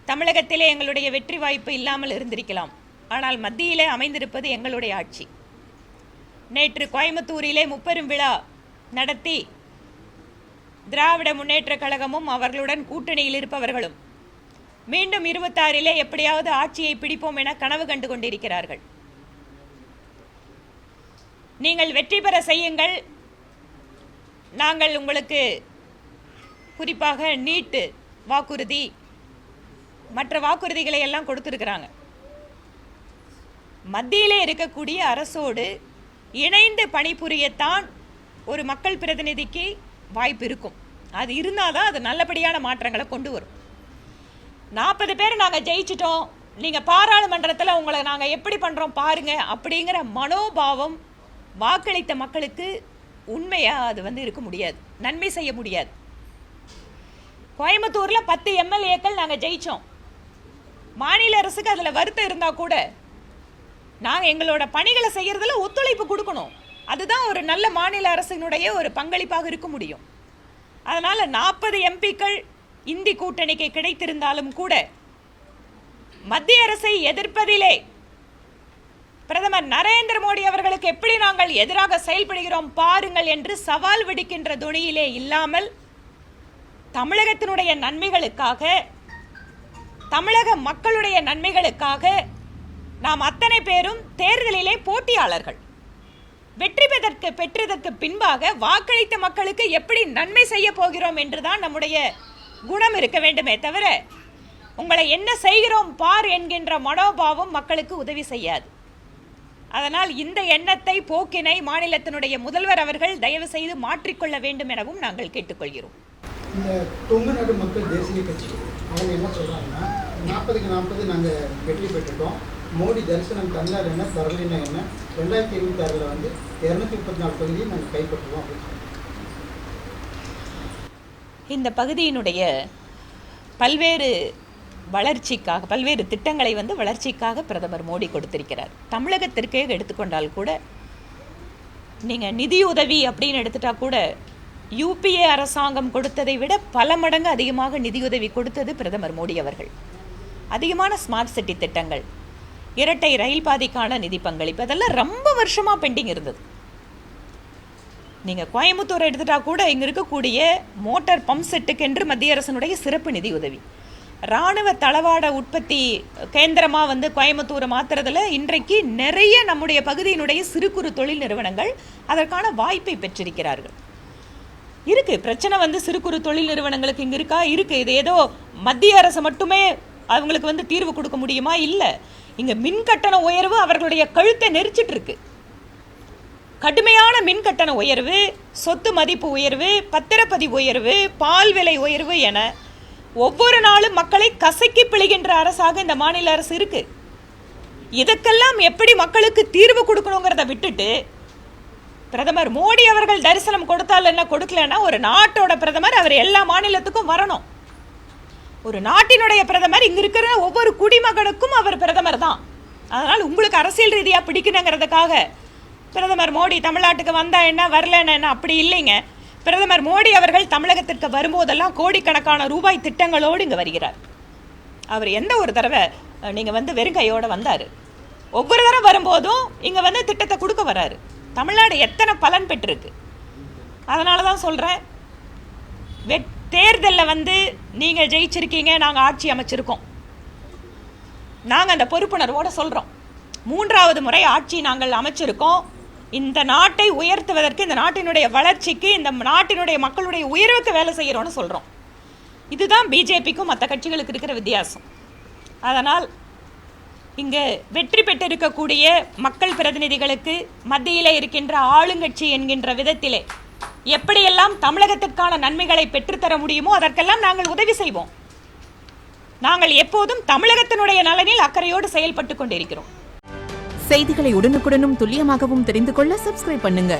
தமிழகத்திலே எங்களுடைய வெற்றி வாய்ப்பு இல்லாமல் இருந்திருக்கலாம். ஆனால் மத்தியிலே அமைந்திருப்பது எங்களுடைய ஆட்சி. நேற்று கோயம்புத்தூரிலே முப்பெரும் விழா நடத்தி திராவிட முன்னேற்ற கழகமும் அவர்களுடன் கூட்டணியில் இருப்பவர்களும் மீண்டும் 26 எப்படியாவது ஆட்சியை பிடிப்போம் என கனவு கண்டு கொண்டிருக்கிறார்கள். நீங்கள் வெற்றி பெற செய்யுங்கள். நாங்கள் உங்களுக்கு குறிப்பாக நீட்டு வாக்குறுதி மற்ற வாக்குறுதிகளை எல்லாம் கொடுத்திருக்கிறாங்க. மத்தியிலே இருக்கக்கூடிய அரசோடு இணைந்து பணிபுரியத்தான் ஒரு மக்கள் பிரதிநிதிக்கு வாய்ப்பு இருக்கும். அது இருந்தால் தான் அது நல்லபடியான மாற்றங்களை கொண்டு வரும். 40 பேர் நாங்கள் ஜெயிச்சிட்டோம், நீங்கள் பாராளுமன்றத்தில் உங்களை நாங்கள் எப்படி பண்ணுறோம் பாருங்க அப்படிங்கிற மனோபாவம் வாக்களித்த மக்களுக்கு உண்மையாக அது இருக்க முடியாது, நன்மை செய்ய முடியாது. கோயம்புத்தூரில் 10 எம்எல்ஏக்கள் நாங்கள் ஜெயித்தோம். மாநில அரசுக்கு அதில் வருத்தம் இருந்தால் கூட நாங்கள் எங்களோட பணிகளை செய்கிறதுல ஒத்துழைப்பு கொடுக்கணும். அதுதான் ஒரு நல்ல மாநில அரசினுடைய ஒரு பங்களிப்பாக இருக்க முடியும். அதனால் 40 எம்பிக்கள் இந்தி கூட்டணிக்கு கிடைத்திருந்தாலும் கூட மத்திய அரசை எதிர்ப்பதிலே பிரதமர் நரேந்திர மோடி அவர்களுக்கு எப்படி நாங்கள் எதிராக செயல்படுகிறோம் பாருங்கள் என்று சவால் விடுக்கின்ற துணியிலே இல்லாமல் தமிழகத்தினுடைய நன்மைகளுக்காக, தமிழக மக்களுடைய நன்மைகளுக்காக நாம் அத்தனை பேரும் தேர்தலிலே போட்டியாளர்கள். வெற்றி பெற்றதற்கு பின்பாக வாக்களித்த மக்களுக்கு எப்படி நன்மை செய்ய போகிறோம் என்றுதான் நம்முடைய குணம் இருக்க வேண்டுமே தவிர உங்களை என்ன செய்கிறோம் பார் என்கின்ற மனோபாவம் மக்களுக்கு உதவி செய்யாது. அதனால் இந்த எண்ணத்தை, போக்கினை மாநிலத்தினுடைய முதல்வர் அவர்கள் தயவு செய்து மாற்றிக்கொள்ள வேண்டும் எனவும் நாங்கள் கேட்டுக்கொள்கிறோம். இந்த தொங்குநாடு மக்கள் தேசிய கட்சி அவங்க என்ன சொல்றாங்கன்னா 40க்கு 40 நாங்கள் வெற்றி பெற்றுட்டோம், மோடி தரிசனம் தந்தார் என்ன தரலினா என்ன, 2026 234 தொகுதியை நாங்கள் கைப்பற்றுவோம் அப்படின்னு. இந்த பகுதியினுடைய பல்வேறு வளர்ச்சிக்காக, பல்வேறு திட்டங்களை வளர்ச்சிக்காக பிரதமர் மோடி கொடுத்திருக்கிறார். தமிழகத்திற்கே எடுத்துக்கொண்டால் கூட நீங்கள் நிதியுதவி அப்படின்னு எடுத்துட்டா கூட யூபிஏ அரசாங்கம் கொடுத்ததை விட பல மடங்கு அதிகமாக நிதியுதவி கொடுத்தது பிரதமர் மோடி அவர்கள். அதிகமான ஸ்மார்ட் சிட்டி திட்டங்கள், இரட்டை ரயில் பாதைக்கான நிதி பங்களிப்பு, அதெல்லாம் ரொம்ப வருஷமாக பெண்டிங் இருந்தது. நீங்கள் கோயம்புத்தூரை எடுத்துட்டா கூட இங்கே இருக்கக்கூடிய மோட்டார் பம்ப் செட்டுக்கு என்று மத்திய அரசினுடைய சிறப்பு நிதி உதவி, இராணுவ தளவாட உற்பத்தி கேந்திரமாக கோயம்புத்தூரை மாற்றுறதுல இன்றைக்கு நிறைய நம்முடைய பகுதியினுடைய சிறு குறு தொழில் நிறுவனங்கள் அதற்கான வாய்ப்பை பெற்றிருக்கிறார்கள். இருக்குது பிரச்சனை சிறு குறு தொழில் நிறுவனங்களுக்கு இங்கே இருக்கா? இருக்குது. இது ஏதோ மத்திய அரசு மட்டுமே அவங்களுக்கு தீர்வு கொடுக்க முடியுமா? இல்லை. இங்கே மின் கட்டண உயர்வு அவர்களுடைய கழுத்தை நெரிச்சிட்டு இருக்கு. கடுமையான மின் கட்டண உயர்வு, சொத்து மதிப்பு உயர்வு, பத்திரப்பதிவு உயர்வு, பால் விலை உயர்வு என ஒவ்வொரு நாளும் மக்களை கசக்கி பிழிகின்ற அரசாக இந்த மாநில அரசு இருக்கு. இதற்கெல்லாம் எப்படி மக்களுக்கு தீர்வு கொடுக்கணுங்கிறத விட்டுட்டு பிரதமர் மோடி அவர்கள் தரிசனம் கொடுத்தால் என்ன, கொடுக்கலன்னா ஒரு நாட்டோட பிரதமர் அவர் எல்லா மாநிலத்துக்கும் வரணும். ஒரு நாட்டினுடைய பிரதமர் இங்க இருக்கிற ஒவ்வொரு குடிமகனுக்கும் அவர் பிரதமர் தான். அதனால் உங்களுக்கு அரசியல் ரீதியாக பிடிக்கணுங்கிறதுக்காக பிரதமர் மோடி தமிழ்நாட்டுக்கு வந்தா என்ன, வரலன்னா என்ன, அப்படி இல்லைங்க. பிரதமர் மோடி அவர்கள் தமிழகத்திற்கு வரும்போதெல்லாம் கோடிக்கணக்கான ரூபாய் திட்டங்களோடு இங்கே வருகிறார். அவர் எந்த ஒரு தடவை நீங்கள் வெறும் கையோடு வந்தார்? ஒவ்வொரு தடவை வரும்போதும் இங்கே திட்டத்தை கொடுக்க வர்றாரு. தமிழ்நாடு எத்தனை பலன் பெற்றிருக்கு. அதனால தான் சொல்கிறேன், தேர்தலில் நீங்கள் ஜெயிச்சிருக்கீங்க, நாங்கள் ஆட்சி அமைச்சிருக்கோம். நாங்கள் அந்த பொறுப்புணர்வோடு சொல்கிறோம், 3வது முறை ஆட்சி நாங்கள் அமைச்சிருக்கோம். இந்த நாட்டை உயர்த்துவதற்கு, இந்த நாட்டினுடைய வளர்ச்சிக்கு, இந்த நாட்டினுடைய மக்களுடைய உயர்வுக்கு வேலை செய்கிறோன்னு சொல்கிறோம். இதுதான் பிஜேபிக்கும் மற்ற கட்சிகளுக்கு இருக்கிற வித்தியாசம். அதனால் இங்கே வெற்றி பெற்றிருக்கக்கூடிய மக்கள் பிரதிநிதிகளுக்கு மத்தியிலே இருக்கின்ற ஆளுங்கட்சி என்கின்ற விதத்திலே எப்படியெல்லாம் தமிழகத்திற்கான நன்மைகளை பெற்றுத்தர முடியுமோ அதற்கெல்லாம் நாங்கள் உதவி செய்வோம். நாங்கள் எப்போதும் தமிழகத்தினுடைய நலனில் அக்கறையோடு செயல்பட்டு கொண்டிருக்கிறோம். செய்திகளை உடனுக்குடனும் துல்லியமாகவும் தெரிந்து கொள்ள சப்ஸ்கிரைப் பண்ணுங்க.